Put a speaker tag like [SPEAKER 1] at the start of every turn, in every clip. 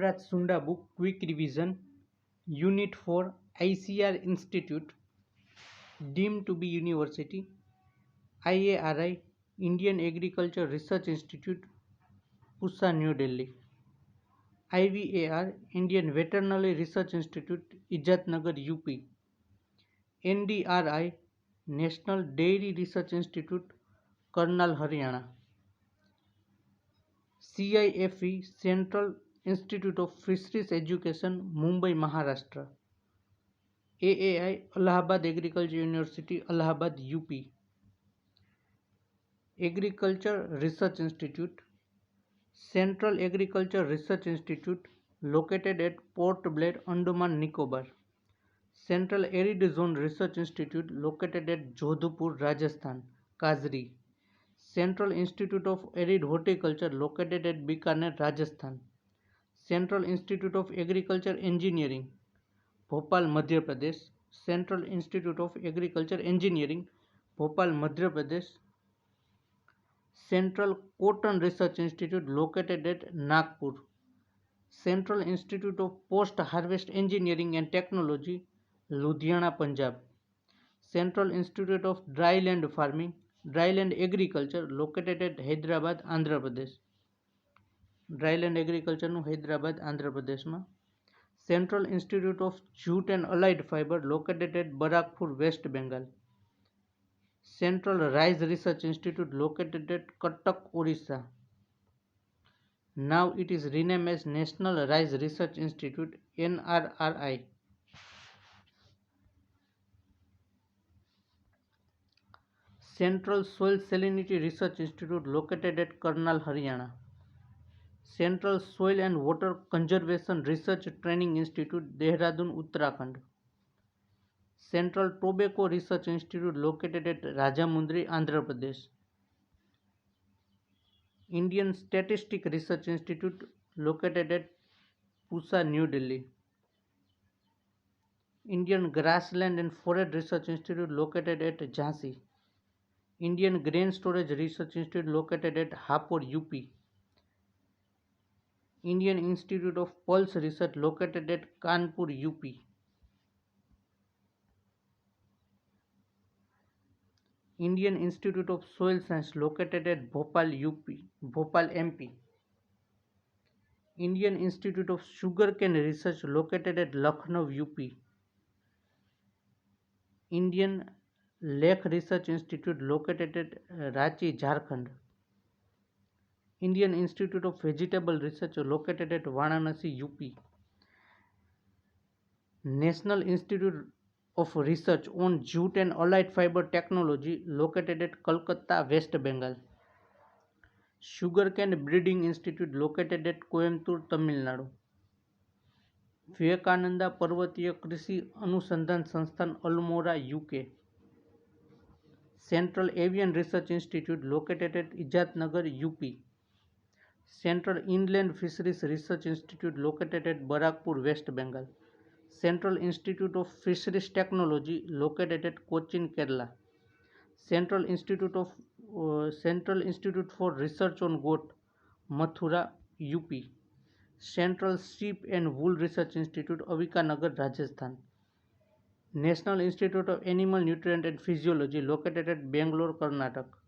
[SPEAKER 1] Hemraj Sunda book Quick Revision Unit 4 ICR Institute deemed to be University IARI Indian Agriculture Research Institute Pusa New Delhi IVAR Indian Veterinary Research Institute Ijatnagar UP NDRI National Dairy Research Institute Karnal Haryana CIFE Central Institute of Fisheries Education Mumbai Maharashtra AAI Allahabad Agriculture University Allahabad UP Agriculture Research Institute Central Agriculture Research Institute located at Port Blair, Andaman Nicobar Central Arid Zone Research Institute located at Jodhpur, Rajasthan Kazri Central Institute of Arid Horticulture located at Bikaner, Rajasthan Central Institute of Agriculture Engineering Bhopal Madhya Pradesh Central Institute of Agriculture Engineering Bhopal Madhya Pradesh Central Cotton Research Institute located at Nagpur Central Institute of Post Harvest Engineering and Technology Ludhiana Punjab Central Institute of Dryland Farming dryland agriculture located at Hyderabad Andhra Pradesh dryland agriculture Hyderabad Andhra Pradesh में Central Institute of Jute and Allied Fiber located at Barakpur, West Bengal. Central Rice Research Institute located at Cuttack, Orissa. Now it is renamed as National Rice Research Institute NRRI. Central Soil Salinity Research Institute located at Karnal, Haryana. Central Soil and Water Conservation Research Training Institute, Dehradun, Uttarakhand. Central Tobacco Research Institute located at Rajamundry, Andhra Pradesh. Indian Statistic Research Institute located at Pusa, New Delhi. Indian Grassland and Forest Research Institute located at Jhansi. Indian Grain Storage Research Institute located at Hapur, UP. Indian Institute of Pulse Research located at Kanpur, UP. Indian Institute of Soil Science located at Bhopal, UP, Bhopal, MP. Indian Institute of Sugarcane Research located at Lucknow, UP. Indian Lake Research Institute located at Ranchi, Jharkhand. Indian Institute of Vegetable Research located at Varanasi, UP. National Institute of Research on Jute and Allied Fiber Technology located at Kolkata, West Bengal. Sugarcane Breeding Institute located at Coimbatore, Tamil Nadu. Vivekananda पर्वतीय कृषि अनुसंधान संस्थान Almora, UK. Central Avian Research Institute located at Ijatnagar, UP. Central Inland Fisheries Research Institute located at Barakpur, West Bengal. Central Institute of Fisheries Technology located at Cochin, Kerala. Central Institute for Research on Goat, Mathura, UP. Central Sheep and Wool Research Institute, Avikanagar, Rajasthan. National Institute of Animal Nutrient and Physiology located at Bangalore, Karnataka.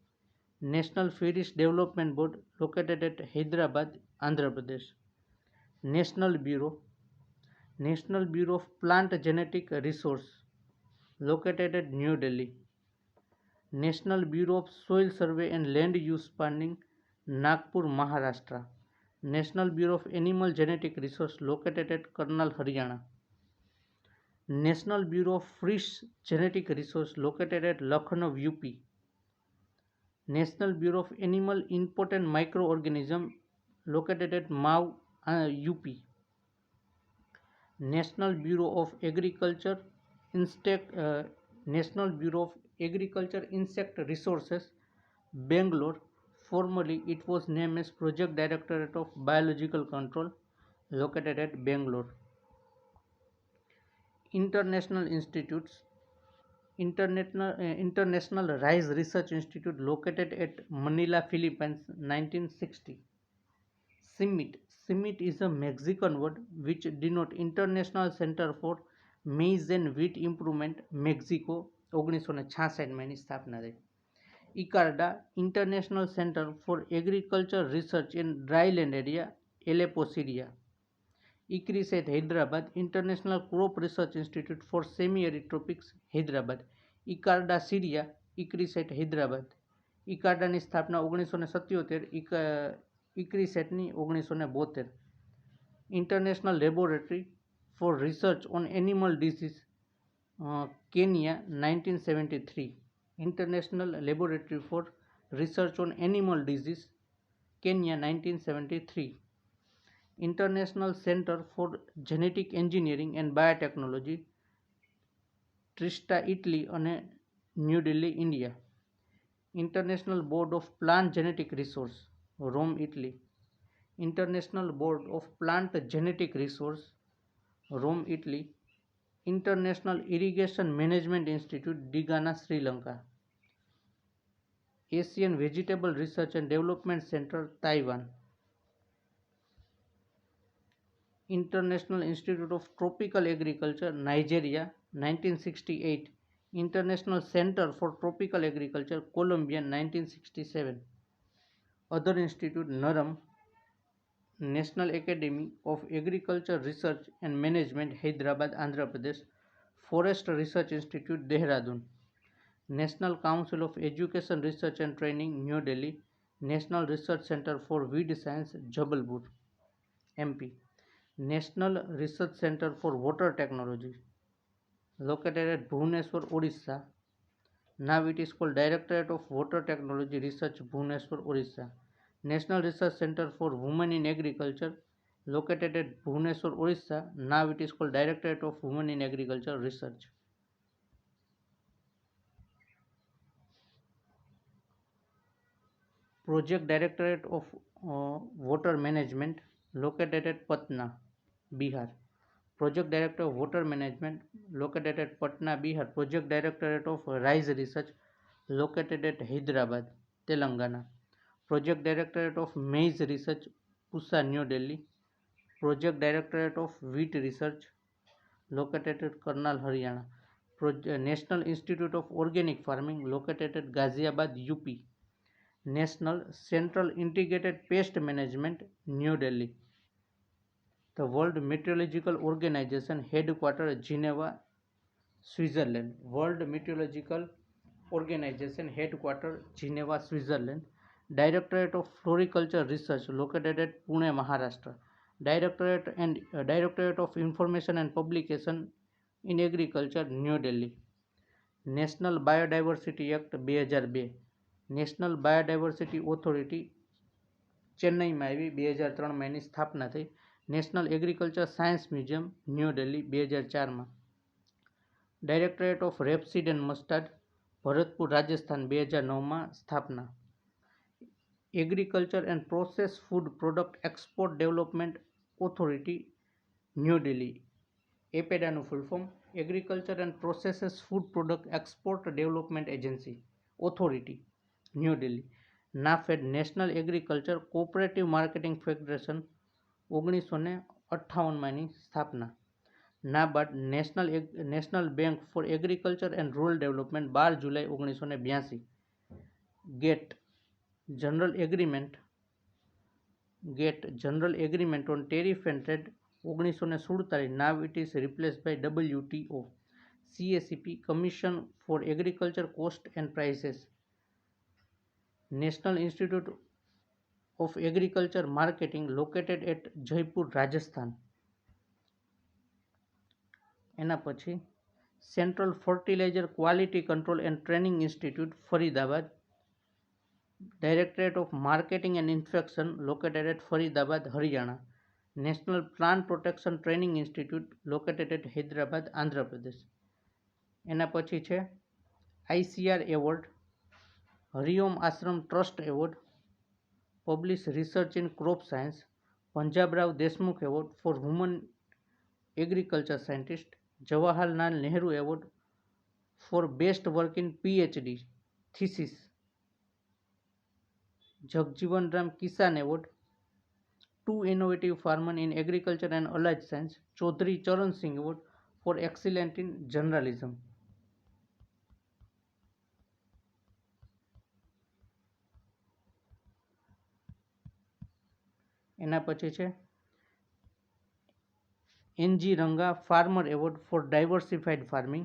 [SPEAKER 1] National Fisheries Development Board located at Hyderabad, Andhra Pradesh. National Bureau of Plant Genetic Resource located at New Delhi. National Bureau of Soil Survey and Land Use Planning, Nagpur, Maharashtra. National Bureau of Animal Genetic Resource located at Karnal, Haryana. National Bureau of Fish Genetic Resource located at Lucknow, UP. National Bureau of Animal Input and Microorganism located at Mau, UP. National Bureau of Agriculture Insect Resources, Bangalore. Formerly it was named as Project Directorate of Biological Control, located at Bangalore. International Institutes. International Rice Research Institute located at Manila, Philippines, 1960. CIMMYT. CIMMYT is a Mexican word which denotes International Center for Maize and Wheat Improvement, Mexico. 1966 માં એની સ્થાપના થઈ. ICARDA, International Center for Agriculture Research in Dryland Area, Aleppo, Syria. ICRIS at Hyderabad, International Crop Research Institute for Semi-Arid Tropics, Hyderabad. ICARDA, Syria, ICRIS at Hyderabad. ICARDAની સ્થાપના 1977, ICRISATની 1972. International Laboratory for Research on Animal Disease, Kenya, 1973. International Laboratory for Research on Animal Disease, Kenya, 1973. International Center for Genetic Engineering and Biotechnology, Trista, Italy અને new Delhi, India. International Board of Plant Genetic Resource, Rome, Italy. International Board of Plant Genetic Resource, Rome, Italy. International Irrigation Management Institute, Digana, Sri Lanka. Asian Vegetable Research and Development Center, Taiwan. International Institute of Tropical Agriculture, Nigeria, 1968. International Center for Tropical Agriculture, Colombia, 1967. Other Institute, NARAM, National Academy of Agriculture Research and Management, Hyderabad, Andhra Pradesh. Forest Research Institute, Dehradun. National Council of Education Research and Training, New Delhi. National Research Center for Weed Science, Jabalpur, MP. National Research Center for Water Technology, located at Bhubaneswar, Odisha. Now it is called Directorate of Water Technology Research, Bhubaneswar, Odisha. National Research Center for Women in Agriculture, located at Bhubaneswar, Odisha. Now it is called Directorate of Women in Agriculture Research. Project Directorate of Water Management, located at Patna, Bihar. Project Director of Water Management, located at Patna, Bihar. Project Directorate of Rice Research, located at Hyderabad, Telangana. Project Directorate of Maize Research, Pusa, New Delhi. Project Directorate of Wheat Research, located at Karnal, Haryana. National Institute of Organic Farming, located at Ghaziabad, UP. National Central Integrated Pest Management, New Delhi. The World Meteorological Organization, headquarters Geneva, Switzerland. World Meteorological Organization, headquarters Geneva, Switzerland. Directorate of Floriculture Research, located at Pune, Maharashtra. Directorate of Information and Publication in Agriculture, New Delhi. National Biodiversity Act 2002. National Biodiversity Authority, ચેન્નઈમાં આવી 2003 માં એની સ્થાપના થઈ. National Agriculture Science Museum, New Delhi, 2004 માં. Directorate of Rapeseed and Mustard, Bharatpur, Rajasthan, 2009 માં સ્થાપના. Agriculture and Process Food Product Export Development Authority, New Delhi. એપેડાનું full form Agriculture and Process Food Product Export Development Agency Authority, New Delhi. NAFED, National Agriculture Cooperative Marketing Federation, 1958 માં એની સ્થાપના. NABARD, National Bank for Agriculture and Rural Development, 12 જુલાઈ 1982. GATT, General agreement on tariff and trade, 1947. Now it is replaced by WTO. CACP, commission for agriculture cost and prices. National Institute of Agriculture Marketing, located at Jaipur, Rajasthan. એના પછી Central Fertilizer Quality Control and Training Institute, Faridabad. Directorate of Marketing and Inspection, located at Faridabad, Haryana. National Plant Protection Training Institute, located at Hyderabad, Andhra Pradesh. એના પછી છે ICR Award, Hariom Ashram trust award, publish research in crop science, Panjabrao Deshmukh award for woman agriculture scientist, Jawaharlal Nehru award for best work in PhD thesis, Jagjivan Ram Kisan award 2 innovative farmer in agriculture and allied science, Chaudhary Charan Singh Award for excellence in journalism. એના પછી છે NG Ranga Farmer Award for Diversified Farming,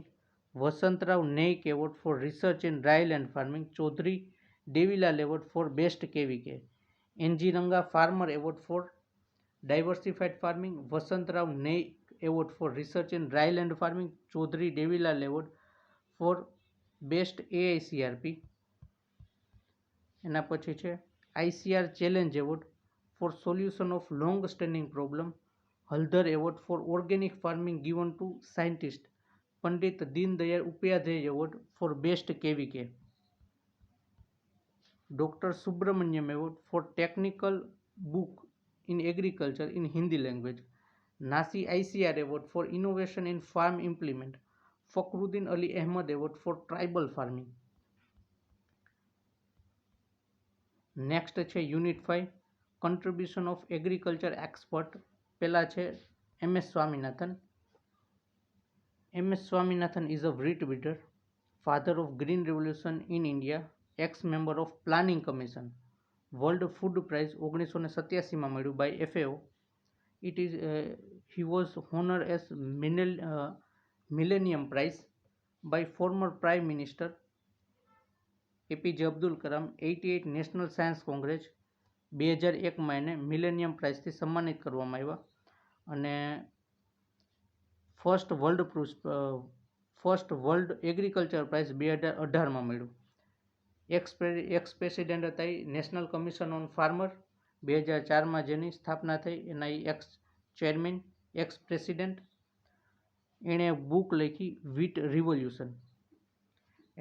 [SPEAKER 1] Vasantrao Naik Award for Research in Dryland Farming, Chaudhary Devilal Award for Best KVK. NG Ranga Farmer Award for Diversified Farming, Vasantrao Naik Award for Research in Dryland Farming, Chaudhary Devilal Award for Best AICRP. એના પછી છે ICR Challenge Award for Solution of Long Standing Problem, Haldar Award for Organic Farming given to scientist, Pandit Deen Dayal Upadhyay Award for Best KVK. Dr. Subramaniam Award for Technical Book in Agriculture in Hindi language, Nasi ICR Award for Innovation in Farm Implement, Fakhruddin Ali Ahmed Award for Tribal Farming. Next છે Unit 5 Contribution of Agriculture Expert. પહેલા છે MS Swaminathan. MS Swaminathan is a wheat breeder, father of Green Revolution in India, ex-member of Planning Commission. World Food Prize 1987 માં મળ્યું by FAO. He was honored as Millennium Prize by former Prime Minister APJ Abdul Kalam. 88 National Science Congress 2001 માં એને millennium પ્રાઇઝથી સન્માનિત કરવામાં આવ્યા અને first world agriculture prize 2018 માં મળ્યું. એક્સ પ્રેસિડેન્ટ હતા એ નેશનલ કમિશન ઓન ફાર્મર 2004 માં જેની સ્થાપના થઈ એના એક્સ ચેરમેન એક્સ પ્રેસિડેન્ટ. એણે બુક લખી વીટ રિવોલ્યુશન.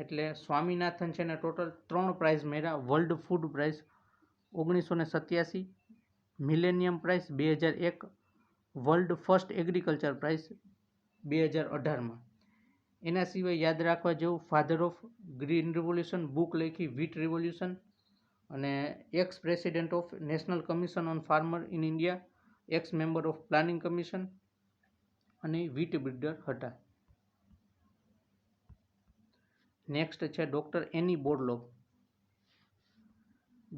[SPEAKER 1] એટલે સ્વામિનાથન છે ને ટોટલ 3 પ્રાઇઝ મેળવ્યા. World food prize 1987, millennium prize 2001, world first agriculture prize 2018 માં. એના સિવાય યાદ રાખવા જેવું father of green revolution, book લખી વીટ રિવોલ્યુશન, અને ex president of national commission on farmer in India, ex member of planning commission અને વીટ બ્રીડર હતા. નેક્સ્ટ છે doctor any બોરલોગ.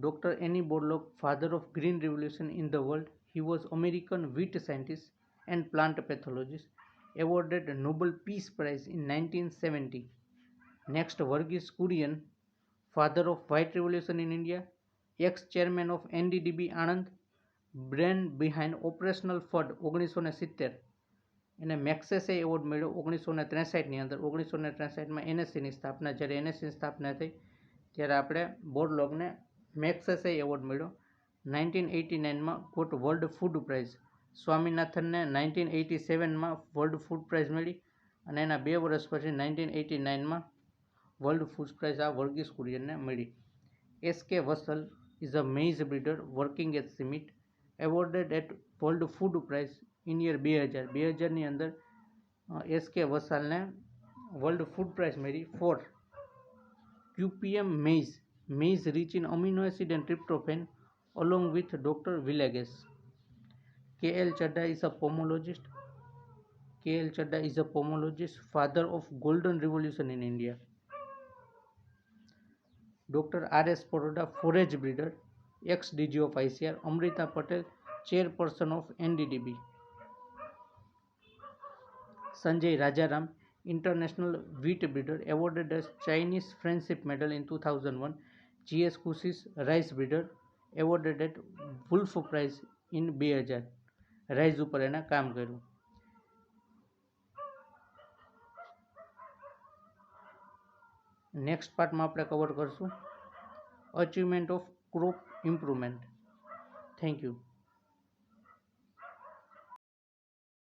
[SPEAKER 1] Dr. Annie Borlaug, father of green revolution in the world, he was American wheat scientist and plant pathologist, awarded Nobel Peace Prize in 1970. Next, Verghese Kurian, father of white revolution in India, ex-chairman of NDDB Anand, brain behind Operational Flood 1970. એને Magsaysay award મળ્યો 1963ની અંદર. 1963માં NSCની સ્થાપના, જ્યારે NSCની સ્થાપના થઈ ત્યારે આપણે બોરલોગને Magsaysay award મળ્યો. 1989માં ગોટ વર્લ્ડ ફૂડ પ્રાઇઝ. સ્વામિનાથનને 1987માં વર્લ્ડ ફૂડ પ્રાઇઝ મળી અને એના 2 વર્ષ પછી 1989માં વર્લ્ડ ફૂડ પ્રાઇઝ આ વર્ગીસ કુરિયનને મળી. SK Vasal is a maize breeder working at CIMMYT, awarded at world food prize in year 2000. 2000ની અંદર SK વસાલને વર્લ્ડ ફૂડ પ્રાઇઝ મળી for QPM maize rich in amino acid and tryptophan along with Dr. Villegas. KL Chadha is a pomologist. Father of golden revolution in India. Dr. R.S. Poroda, forage breeder, ex-DG of ICR. Amrita Patel, chairperson of NDDB. Sanjay Rajaram, international wheat breeder, awarded as Chinese Friendship Medal in 2001. GS Kusis, rice breeder, awarded at Wolf Prize in 2000. Rise ઉપર એના કામ કર્યું. Next પાર્ટમાં આપણે cover કરશું achievement of crop improvement. Thank you.